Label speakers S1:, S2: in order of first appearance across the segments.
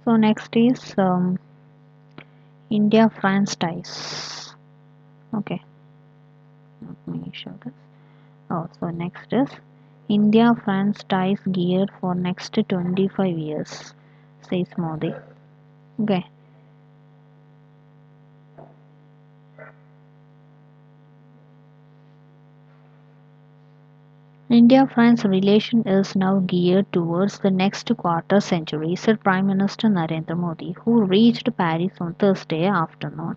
S1: So next is India-France ties. Okay, let me show this. Oh, so next is India-France ties geared for next 25 years, says Modi. Okay, India-France relation is now geared towards the next quarter century, said Prime Minister Narendra Modi, who reached Paris on Thursday afternoon.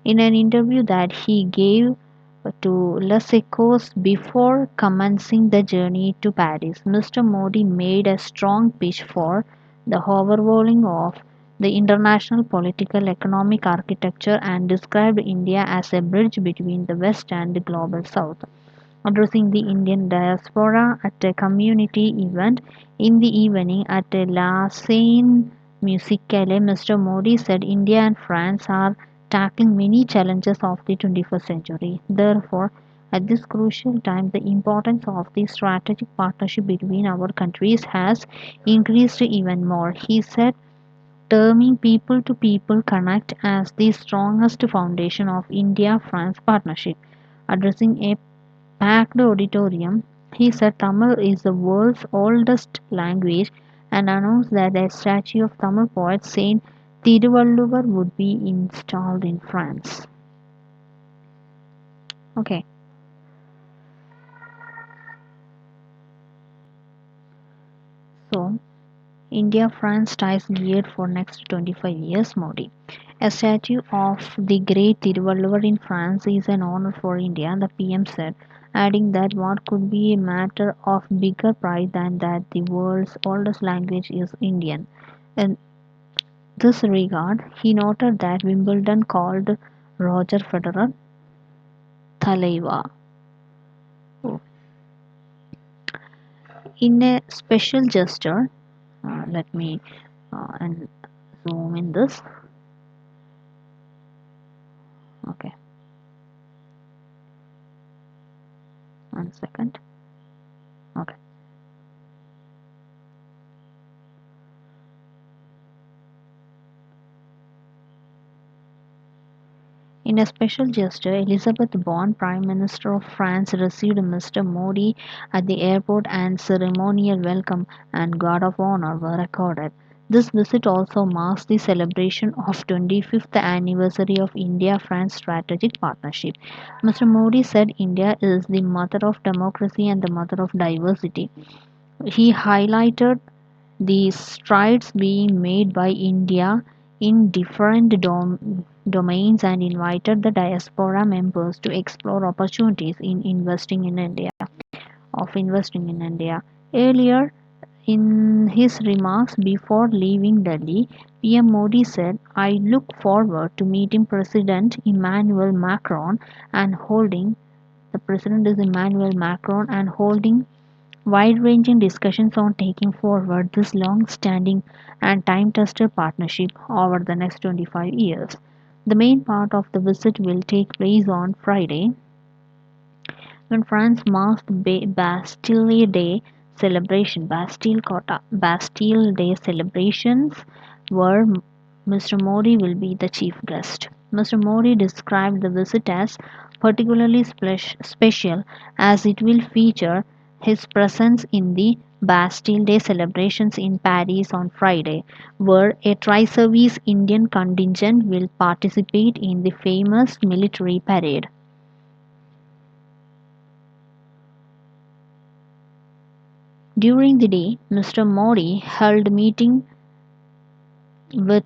S1: In an interview that he gave to Les Echos before commencing the journey to Paris, Mr. Modi made a strong pitch for the overhauling of the international political economic architecture and described India as a bridge between the West and the global South. Addressing the Indian diaspora at a community event in the evening at La Seine Musicale, Mr. Modi said India and France are tackling many challenges of the 21st century. Therefore, at this crucial time, the importance of the strategic partnership between our countries has increased even more. He said, terming people to people connect as the strongest foundation of India France partnership. Addressing a packed auditorium, he said Tamil is the world's oldest language and announced that a statue of Tamil poet Saint Thiruvalluvar would be installed in France. Okay, so India-France ties geared for next 25 years, Modi. A statue of the great Thiruvalluvar in France is an honor for India, the PM said, adding that what could be a matter of bigger pride than that the world's oldest language is Indian. In this regard, he noted that Wimbledon called Roger Federer Thalaiva. In a special gesture, let me and zoom in this. Okay, 1 second. Okay. In a special gesture, Elizabeth Borne, Prime Minister of France, received Mr. Modi at the airport and ceremonial welcome and guard of honor were accorded. This visit also marks the celebration of 25th anniversary of India-France strategic partnership. Mr. Modi said India is the mother of democracy and the mother of diversity. He highlighted the strides being made by India in different domains and invited the diaspora members to explore opportunities in investing in India. Earlier in his remarks before leaving Delhi, PM Modi said, I look forward to meeting President Emmanuel Macron and holding the president is Emmanuel Macron and holding wide-ranging discussions on taking forward this long-standing and time-tested partnership over the next 25 years. The main part of the visit will take place on Friday, when France marks the Bastille Day celebration, Bastille Day celebrations, where Mr. Modi will be the chief guest. Mr. Modi described the visit as particularly special as it will feature his presence in the Bastille Day celebrations in Paris on Friday, where a tri-service Indian contingent will participate in the famous military parade. During the day, Mr. Modi held meeting with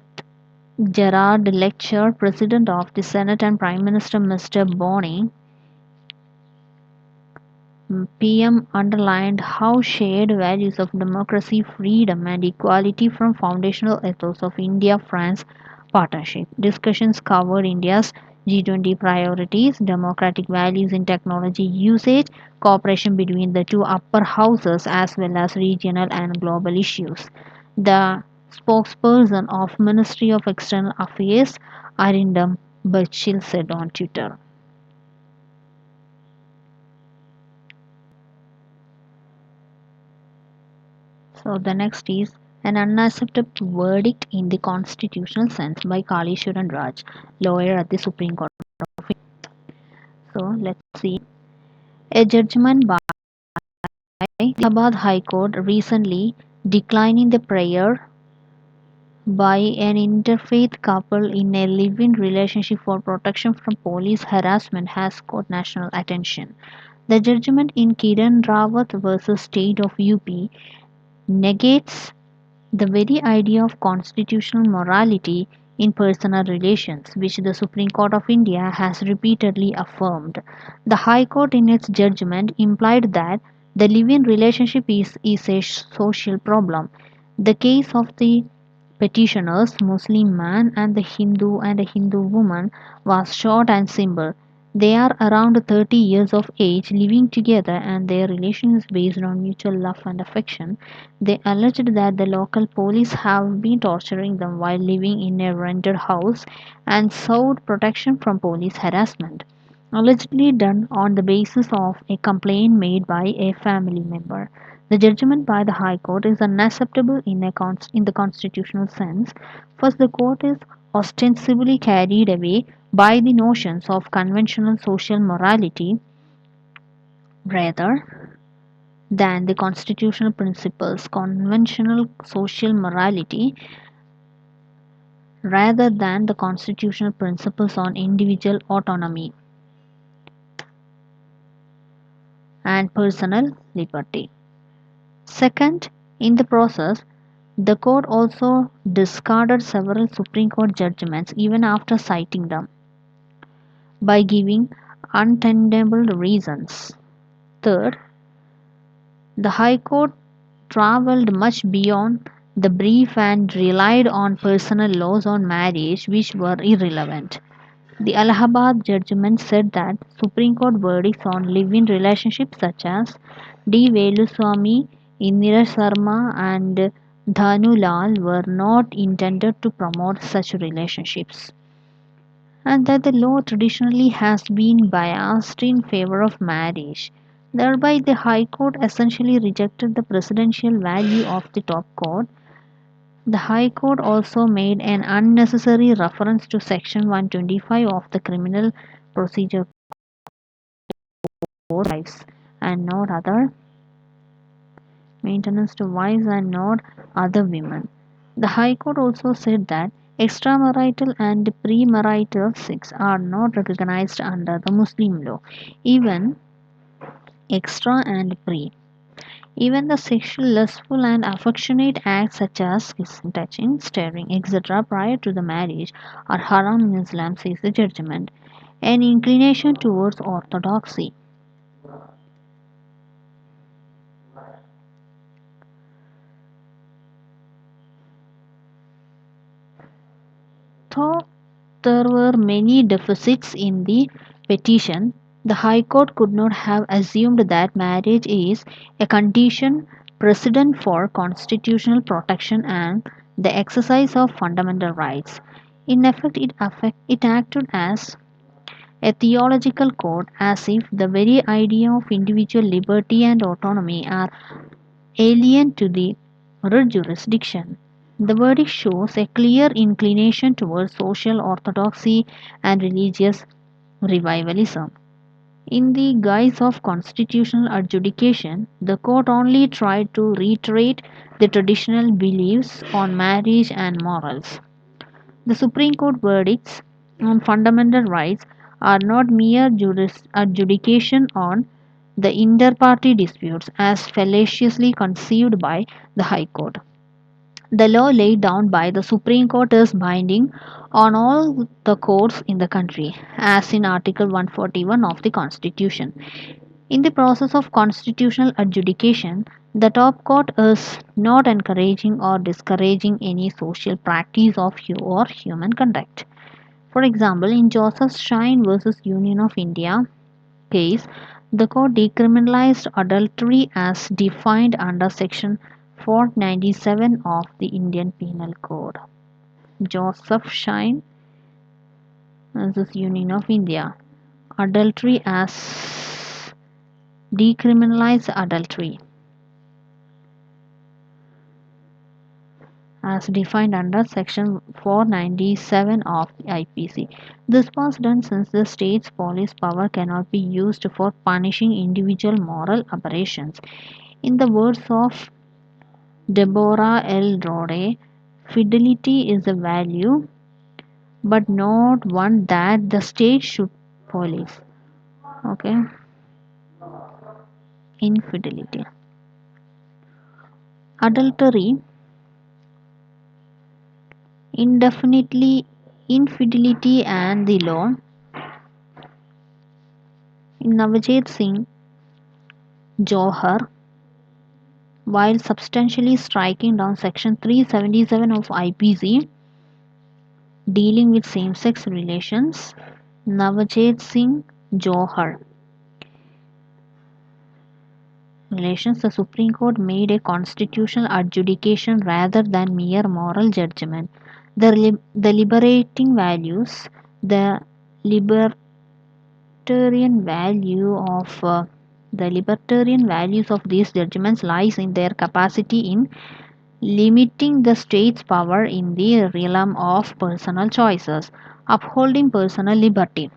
S1: Gerard Leclerc, President of the Senate, and Prime Minister Mr. Boni. PM underlined how shared values of democracy, freedom, and equality form foundational ethos of India-France partnership. Discussions covered India's G20 priorities, democratic values in technology usage, cooperation between the two upper houses, as well as regional and global issues. The spokesperson of Ministry of External Affairs, Arindam Bagchi, said on Twitter. So the next is An unacceptable verdict in the constitutional sense by Kalishuran Raj, lawyer at the Supreme Court. So let's see. A judgment by the Allahabad High Court recently declining the prayer by an interfaith couple in a live-in relationship for protection from police harassment has caught national attention. The judgment in Kiran Rawat versus State of UP negates the very idea of constitutional morality in personal relations, which the Supreme Court of India has repeatedly affirmed. The High Court, in its judgment, implied that the live-in relationship is a social problem. The case of the petitioners, Muslim man and a Hindu woman, was short and simple. They are around 30 years of age, living together, and their relation is based on mutual love and affection. They alleged that the local police have been torturing them while living in a rented house and sought protection from police harassment, allegedly done on the basis of a complaint made by a family member. The judgment by the High Court is unacceptable in the constitutional sense. First, the court is ostensibly carried away by the notions of conventional social morality rather than the constitutional principles. Conventional social morality rather than the constitutional principles on individual autonomy and personal liberty. Second, in the process, the court also discarded several Supreme Court judgments even after citing them by giving untenable reasons. Third, the High Court travelled much beyond the brief and relied on personal laws on marriage which were irrelevant. The Allahabad judgment said that Supreme Court verdicts on live-in relationships such as D. Veluswamy, Indira Sharma and Dhanu Lal were not intended to promote such relationships, and that the law traditionally has been biased in favor of marriage. Thereby, the High Court essentially rejected the presidential value of the top court. The High Court also made an unnecessary reference to Section 125 of the Criminal Procedure Code wives and not other maintenance to wives and not other women. The High Court also said that extramarital and premarital sex are not recognized under the Muslim law. Even extra and pre. Even the sexual, lustful, and affectionate acts such as kissing, touching, staring, etc., prior to the marriage are haram in Islam, says the judgment. An inclination towards orthodoxy. Though there were many deficits in the petition, the High Court could not have assumed that marriage is a condition precedent for constitutional protection and the exercise of fundamental rights. In effect, it acted as a theological court, as if the very idea of individual liberty and autonomy are alien to the writ jurisdiction. The verdict shows a clear inclination towards social orthodoxy and religious revivalism. In the guise of constitutional adjudication, the court only tried to reiterate the traditional beliefs on marriage and morals. The Supreme Court verdicts on fundamental rights are not mere adjudication on the inter-party disputes as fallaciously conceived by the High Court. The law laid down by the Supreme Court is binding on all the courts in the country, as in Article 141 of the Constitution. In the process of constitutional adjudication, the top court is not encouraging or discouraging any social practice of or human conduct. For example, in Joseph Shine versus Union of India case, the court decriminalized adultery as defined under Section 497 of the Indian Penal Code. Joseph Shine versus Union of India. Adultery as decriminalized adultery. as defined under Section 497 of the IPC. This was done since the state's police power cannot be used for punishing individual moral aberrations. In the words of Deborah L. Rode, fidelity is a value, but not one that the state should police. Okay, infidelity. Adultery, indefinitely infidelity and the law. In Navajit Singh Johar, while substantially striking down Section 377 of IPC dealing with same sex relations, Navajit Singh Johar relations, the Supreme Court made a constitutional adjudication rather than mere moral judgment. The liberating values, the libertarian value of the libertarian values of these judgments lies in their capacity in limiting the state's power in the realm of personal choices, upholding personal liberty.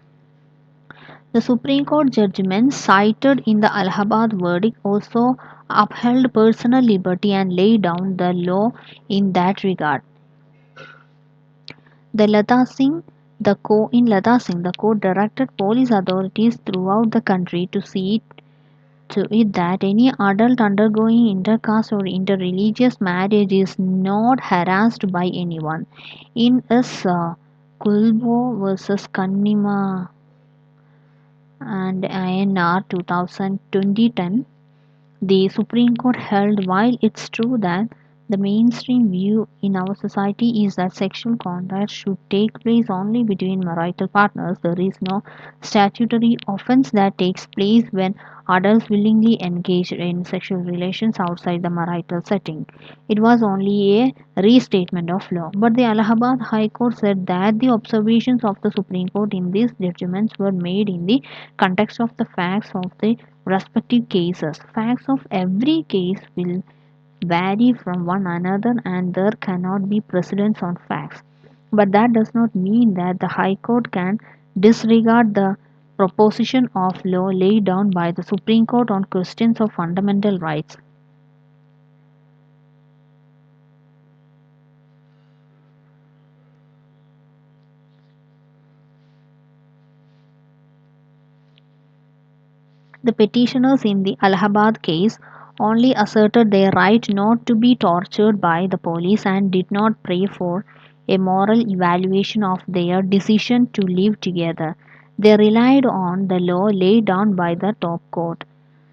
S1: The Supreme Court judgments cited in the Allahabad verdict also upheld personal liberty and laid down the law in that regard. In Lata Singh, the court directed police authorities throughout the country to see to it that any adult undergoing intercaste or interreligious marriage is not harassed by anyone. In S. Kulbo versus Kannima and INR 2020, the Supreme Court held while it's true that the mainstream view in our society is that sexual contact should take place only between marital partners, there is no statutory offense that takes place when adults willingly engage in sexual relations outside the marital setting. It was only a restatement of law. But the Allahabad High Court said that the observations of the Supreme Court in these judgments were made in the context of the facts of the respective cases. Facts of every case will vary from one another and there cannot be precedence on facts. But that does not mean that the High Court can disregard the proposition of law laid down by the Supreme Court on questions of fundamental rights. The petitioners in the Allahabad case only asserted their right not to be tortured by the police and did not pray for a moral evaluation of their decision to live together. They relied on the law laid down by the top court.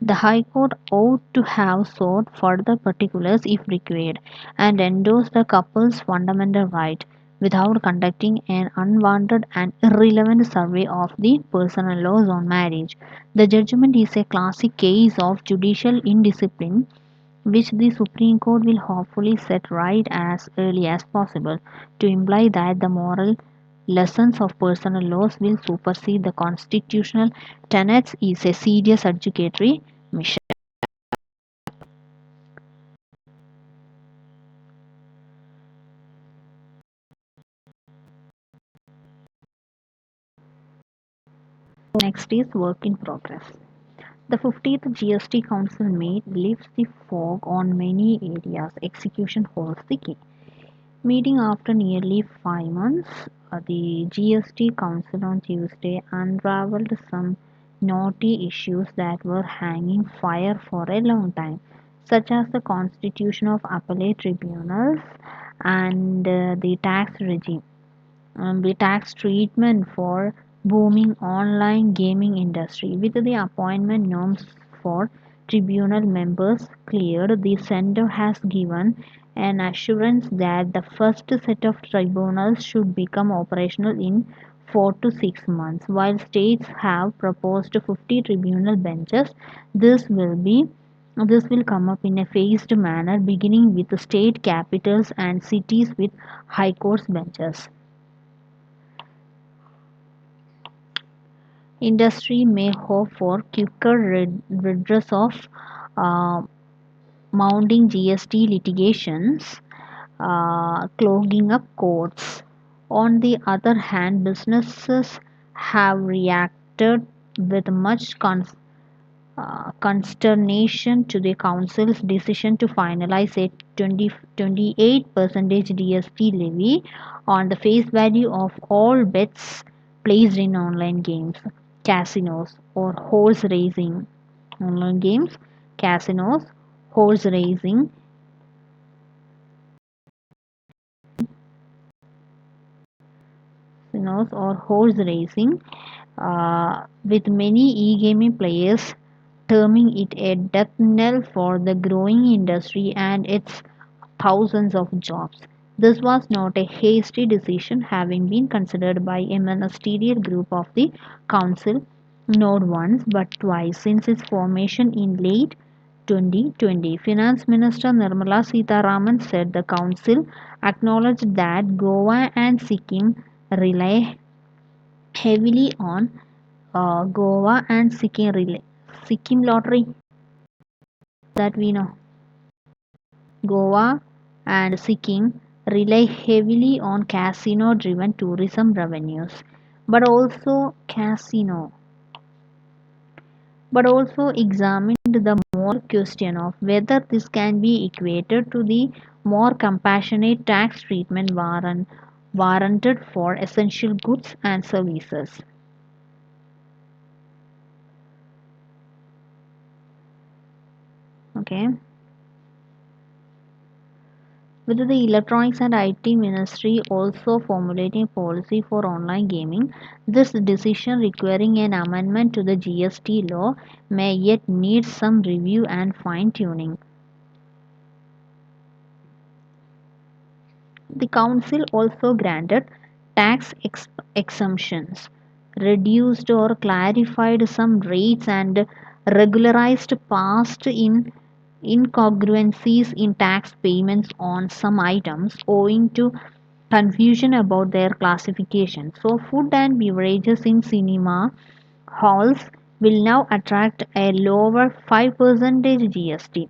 S1: The High Court ought to have sought further particulars if required and endorsed the couple's fundamental right without conducting an unwanted and irrelevant survey of the personal laws on marriage. The judgment is a classic case of judicial indiscipline which the Supreme Court will hopefully set right as early as possible, to imply that the moral lessons of personal laws will supersede the constitutional tenets is a serious educatory mission. Next is work in progress. The 50th GST Council meet lifts the fog on many areas. Execution holds the key. Meeting after nearly 5 months, the GST Council on Tuesday unraveled some knotty issues that were hanging fire for a long time, such as the constitution of appellate tribunals and the tax regime, the tax treatment for booming online gaming industry. With the appointment norms for tribunal members cleared, the center has given an assurance that the first set of tribunals should become operational in 4 to 6 months. While states have proposed 50 tribunal benches, this will be this will come up in a phased manner, beginning with state capitals and cities with high courts benches. Industry may hope for quicker redress of uh, mounting GST litigations. clogging up courts. On the other hand, businesses have reacted with much consternation to the Council's decision to finalize a 28% DST levy on the face value of all bets placed in online games, casinos, or horse racing. Online games, casinos, horse racing, or horse racing, with many e-gaming players terming it a death knell for the growing industry and its thousands of jobs. This was not a hasty decision, having been considered by a ministerial group of the council not once but twice since its formation in late 2020. Finance Minister Nirmala Sitharaman said the council acknowledged that Goa and Sikkim rely heavily on Goa and Sikkim lottery that we know. Goa and Sikkim rely heavily on casino driven tourism revenues, but also casino but also examined the more question of whether this can be equated to the more compassionate tax treatment warranted for essential goods and services. Okay. With the Electronics and IT Ministry also formulating policy for online gaming, this decision requiring an amendment to the GST law may yet need some review and fine tuning. The Council also granted tax exemptions, reduced or clarified some rates, and regularized past incongruencies in tax payments on some items owing to confusion about their classification. So, food and beverages in cinema halls will now attract a lower 5% GST.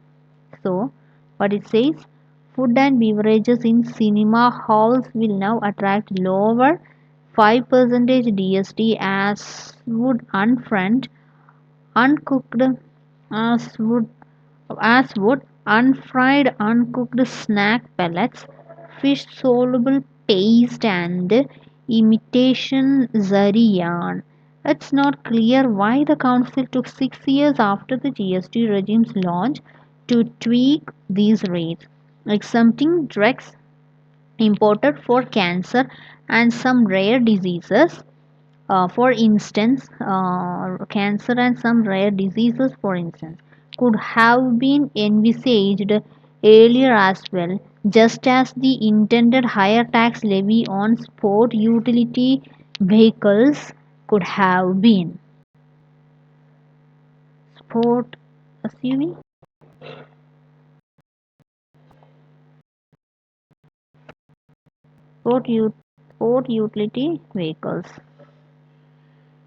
S1: So, what it says, food and beverages in cinema halls will now attract lower 5% DST uncooked as would as would unfried uncooked snack pellets, fish soluble paste, and imitation zari yarn. It's not clear why the council took 6 years after the GST regime's launch to tweak these rates, exempting drugs imported for cancer and some rare diseases. For instance, cancer and some rare diseases, for instance, could have been envisaged earlier as well, just as the intended higher tax levy on sport utility vehicles could have been. Sport SUV? Sport, sport utility vehicles.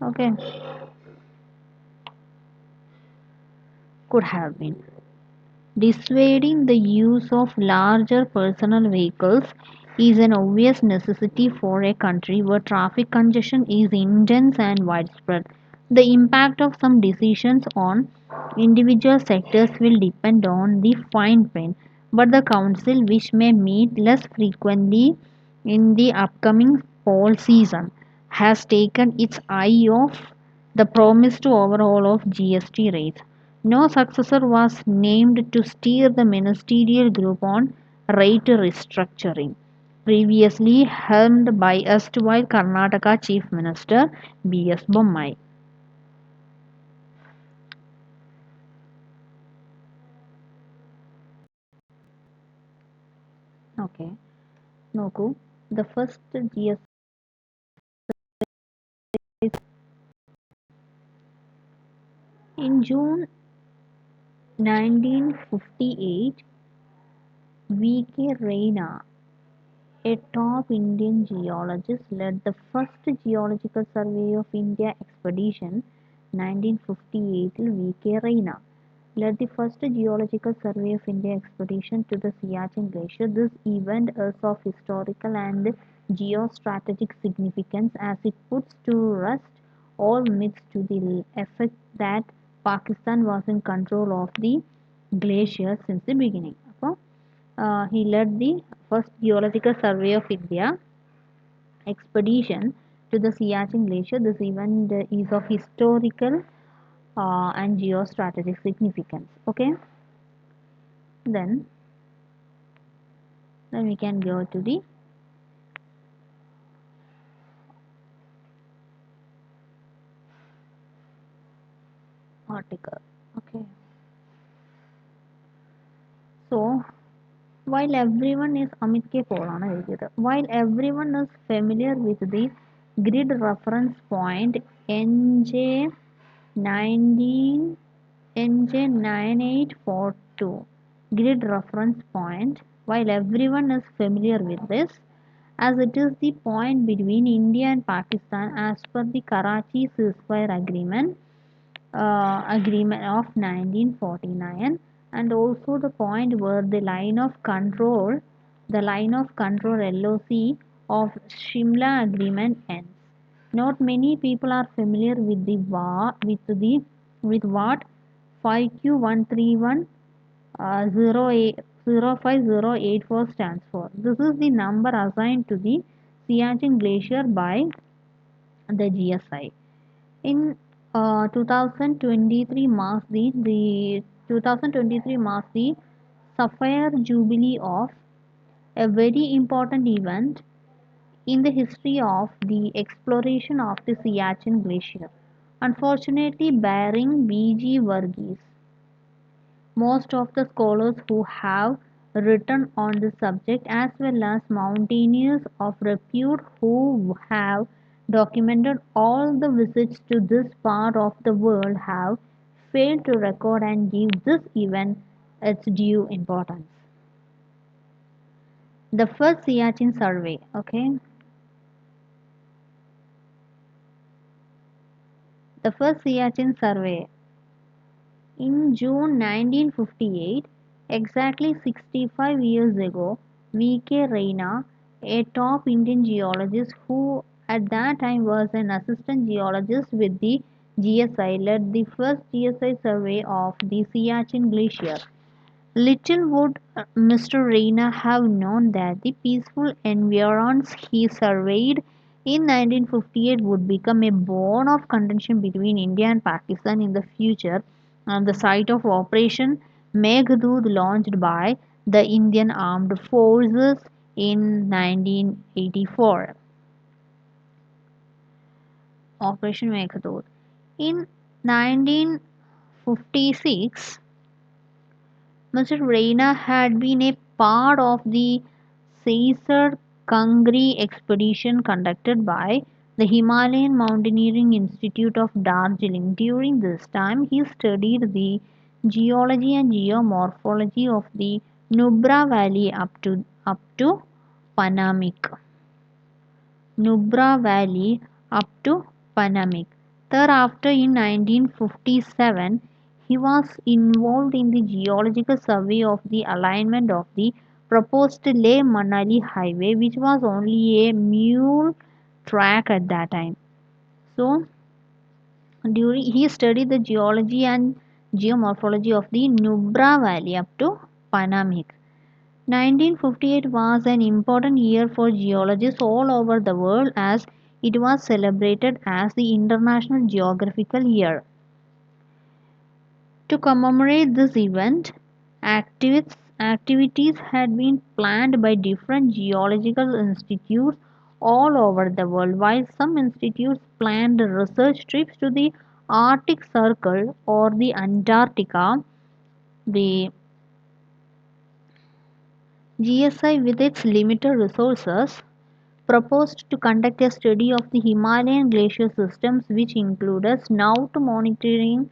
S1: Okay, could have been. Dissuading the use of larger personal vehicles is an obvious necessity for a country where traffic congestion is intense and widespread. The impact of some decisions on individual sectors will depend on the fine print, but the Council, which may meet less frequently in the upcoming fall season, has taken its eye off the promised overhaul of GST rates. No successor was named to steer the ministerial group on rate restructuring, previously helmed by erstwhile Karnataka Chief Minister B.S. Bommai. Okay, Noku, the first GST in June 1958, V.K. Raina, a top Indian geologist, led the first Geological Survey of India expedition 1958 V.K. Raina. led the first geological survey of India expedition to the Siachen Glacier. This event is of historical and geostrategic significance as it puts to rest all myths to the effect that Pakistan was in control of the glacier since the beginning. So, he led the first geological survey of India expedition to the Siachen Glacier. This event is of historical and geostrategic significance. Okay, then we can go to the article. Okay, so while everyone is Amit K. പോളാണ് എഴുതിയത്. While everyone is familiar with the grid reference point NJ 19 NJ 9842 grid reference point, while everyone is familiar with this, as it is the point between India and Pakistan as per the Karachi ceasefire agreement of 1949, and also the point where the line of control LOC of Shimla agreement ends. Not many people are familiar with the with what 5Q131 05084 stands for. This is the number assigned to the Siachen Glacier by the GSI. In 2023 marks the 2023 marks the Sapphire Jubilee of a very important event in the history of the exploration of the Siachen Glacier. Unfortunately, bearing B.G. Varghese, most of the scholars who have written on the subject, as well as mountaineers of repute who have documented all the visits to this part of the world, have failed to record and give this event its due importance. The first Siachen survey, okay, the first Siachen survey in June 1958, exactly 65 years ago, V.K. Raina, a top Indian geologist who at that time was an assistant geologist with the GSI, led the first GSI survey of the Siachen Glacier. Little would Mr. Raina have known that the peaceful environs he surveyed in 1958 would become a bone of contention between India and Pakistan in the future on the site of Operation Meghdood launched by the Indian Armed Forces in 1984. Operation Meghdood. In 1956, Mr. Raina had been a part of the Caesar Kangri expedition conducted by the Himalayan Mountaineering Institute of Darjeeling. During this time, he studied the geology and geomorphology of the Nubra Valley up to Panamik. Nubra Valley up to Panamik. Thereafter, in 1957, he was involved in the geological survey of the alignment of the proposed Leh Manali highway, which was only a mule track at that time. So, during he studied the geology and geomorphology of the Nubra Valley up to Panamik. 1958 was an important year for geologists all over the world as it was celebrated as the International Geographical Year. To commemorate this event, activities had been planned by different geological institutes all over the world, while some institutes planned research trips to the Arctic Circle or the Antarctica. The GSI, with its limited resources, proposed to conduct a study of the Himalayan glacier systems, which included snout monitoring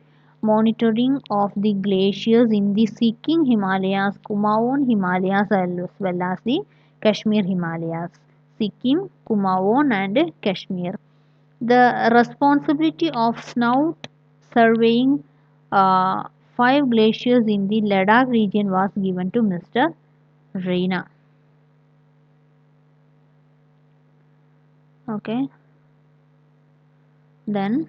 S1: of the glaciers in the Sikkim Himalayas, Kumaon Himalayas, as well as the Kashmir Himalayas. Sikkim, Kumaon, and Kashmir. The responsibility of snout surveying uh, 5 glaciers in the Ladakh region was given to Mr. Reina. Okay, then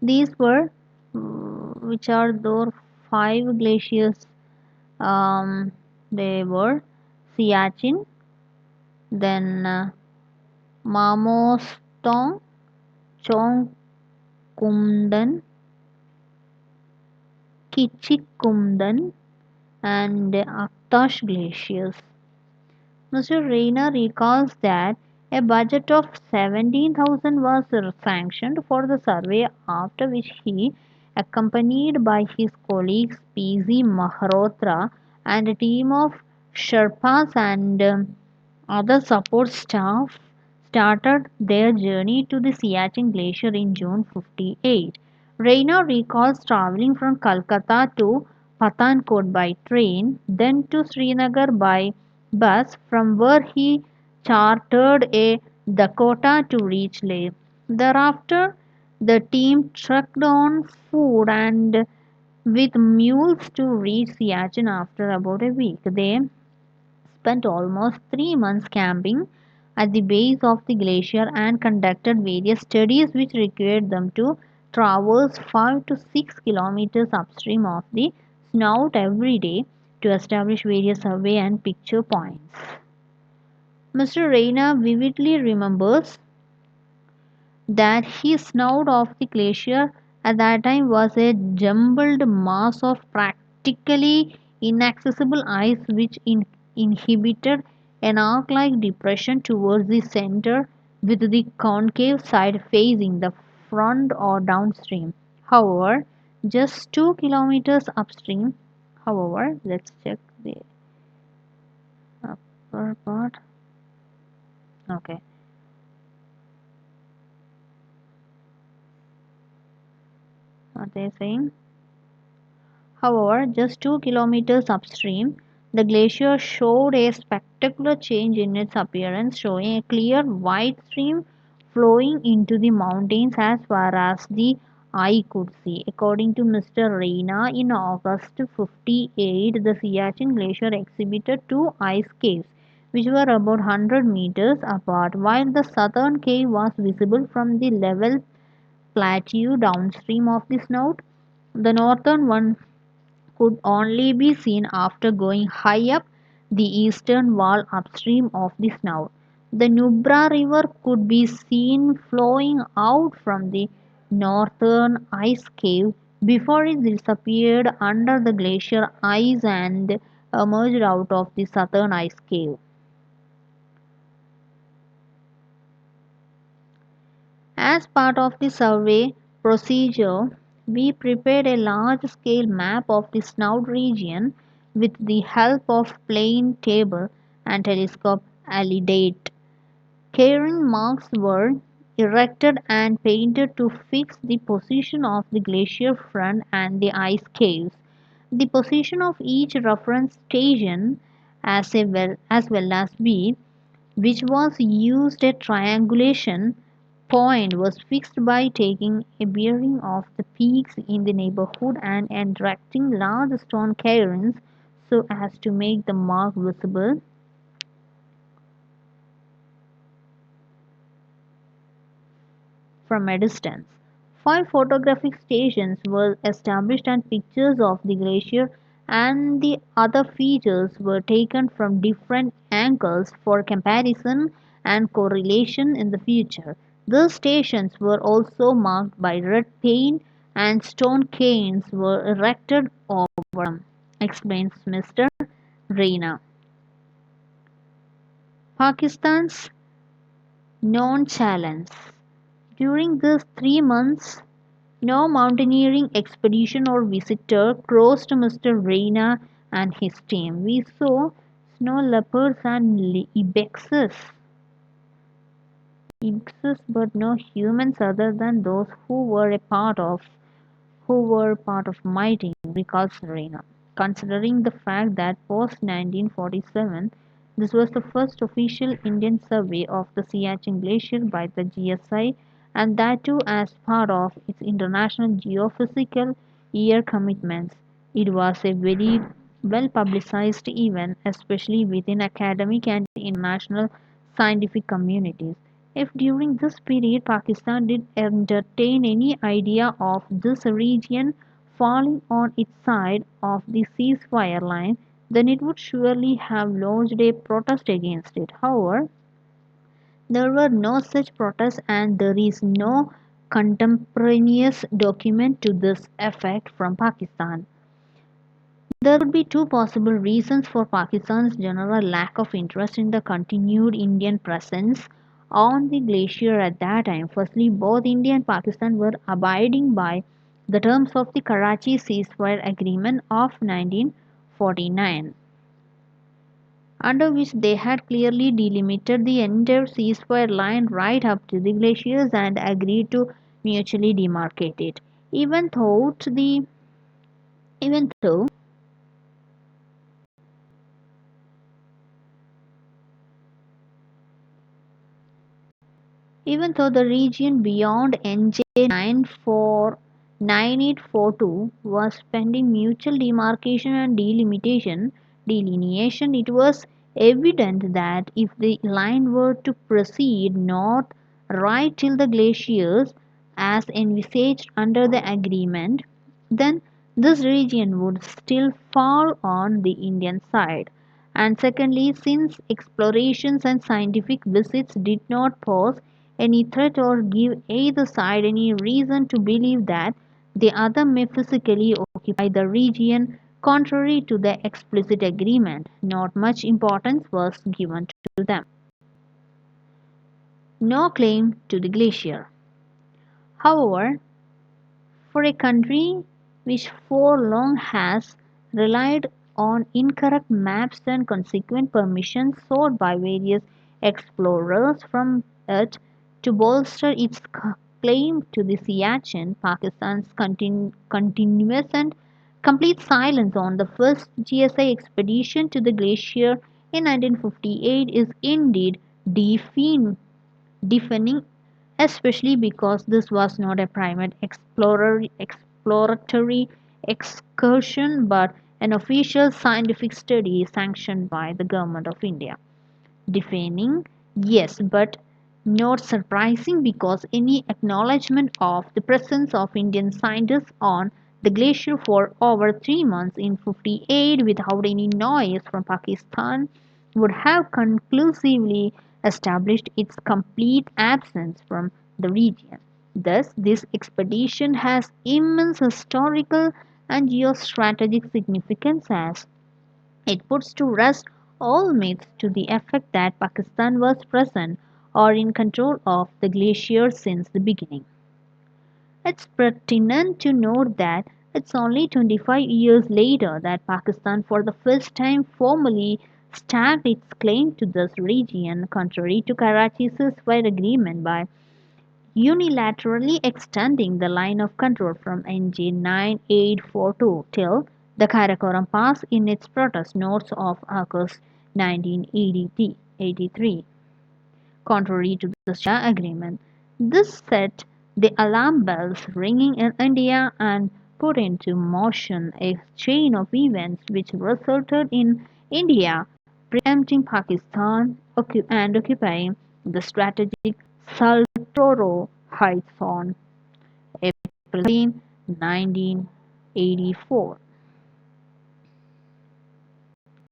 S1: these were which are those 5 glaciers. They were Siachen, then Mamostong, Chongkumdan, Kichikumdan, and Aktash glaciers. Mr. Rayner recalls that a budget of 17,000 was sanctioned for the survey, after which he, accompanied by his colleagues P.Z. Mahrotra and a team of Sherpas and other support staff, started their journey to the Siachen Glacier in June 58. Rayner recalls traveling from Calcutta to Pathankot by train, then to Srinagar by bus, from where he chartered a Dakota to reach Leh. Thereafter, the team trekked on foot and with mules to reach Siachen after about a week. They spent almost 3 months camping at the base of the glacier and conducted various studies which required them to traverse 5 to 6 kilometers upstream of the snout every day to establish various survey and picture points. Mr. Rayner vividly remembers that his snout of the glacier at that time was a jumbled mass of practically inaccessible ice which inhibited an arc-like depression towards the center with the concave side facing the front or downstream. However, just 2 kilometers upstream, however, let's check the upper part. Okay. What they saying? However, just 2 kilometers upstream, the glacier showed a spectacular change in its appearance, showing a clear white stream flowing into the mountains as far as the eye could see. According to Mr. Reina, in August 58, the Siachen Glacier exhibited two ice caves, which were about 100 meters apart, while the southern cave was visible from the level plateau downstream of the snout. The northern one could only be seen after going high up the eastern wall upstream of the snout. The Nubra River could be seen flowing out from the northern ice cave before it disappeared under the glacier ice and emerged out of the southern ice cave. As part of the survey procedure, we prepared a large-scale map of the snout region with the help of plane table and telescope alidate. Cairn marks were erected and painted to fix the position of the glacier front and the ice caves. The position of each reference station as well as B, which was used a triangulation point, was fixed by taking a bearing of the peaks in the neighborhood and erecting large stone cairns so as to make the mark visible from a distance. 5 photographic stations were established and pictures of the glacier and the other features were taken from different angles for comparison and correlation in the future. The stations were also marked by red paint and stone cairns were erected over them, explains Mr. Reina. Pakistan's nonchalance. During these 3 months, no mountaineering expedition or visitor crossed Mr. Reina and his team. We saw snow leopards and ibexes, but no humans other than those who were part of my team, recalls Reina. Considering the fact that post 1947, this was the first official Indian survey of the Siachen Glacier by the GSI, and that too as part of its International Geophysical year commitments. It was a very well publicized event, especially within academic and international scientific communities. If during this period Pakistan did entertain any idea of this region falling on its side of the ceasefire line, then it would surely have lodged a protest against it. However, there were no such protests, and there is no contemporaneous document to this effect from Pakistan. There could be two possible reasons for Pakistan's general lack of interest in the continued Indian presence on the glacier at that time. Firstly, both India and Pakistan were abiding by the terms of the Karachi ceasefire agreement of 1949, under which they had clearly delimited the entire ceasefire line right up to the glaciers and agreed to mutually demarcate it. Even though the even though Even though the region beyond NJ 9842 was pending mutual demarcation and delineation, it was evident that if the line were to proceed north right till the glaciers as envisaged under the agreement, then this region would still fall on the Indian side. And secondly, since explorations and scientific visits did not pose any threat or give either side any reason to believe that the other may physically occupy the region contrary to the explicit agreement, not much importance was given to them. No claim to the glacier. However, for a country which for long has relied on incorrect maps and consequent permissions sought by various explorers from it to bolster its claim to the Siachen, Pakistan's continuous and complete silence on the first GSI expedition to the glacier in 1958 is indeed deafening, especially because this was not a private exploratory excursion but an official scientific study sanctioned by the Government of India. Deafening, yes, but not surprising because any acknowledgement of the presence of Indian scientists on the glacier for over 3 months in 58 without any noise from Pakistan would have conclusively established its complete absence from the region. Thus, this expedition has immense historical and geostrategic significance as it puts to rest all myths to the effect that Pakistan was present or in control of the glacier since the beginning. It's pertinent to note that it's only 25 years later that Pakistan for the first time formally staked its claim to this region contrary to Karachi's ceasefire agreement by unilaterally extending the line of control from NG 9842 till the Karakoram Pass in its protest notes of August 1983. Contrary to the Shah agreement, this set the alarm bells ringing in India and put into motion a chain of events which resulted in India preempting Pakistan and occupying the strategic Saltoro Heights on April 13, 1984.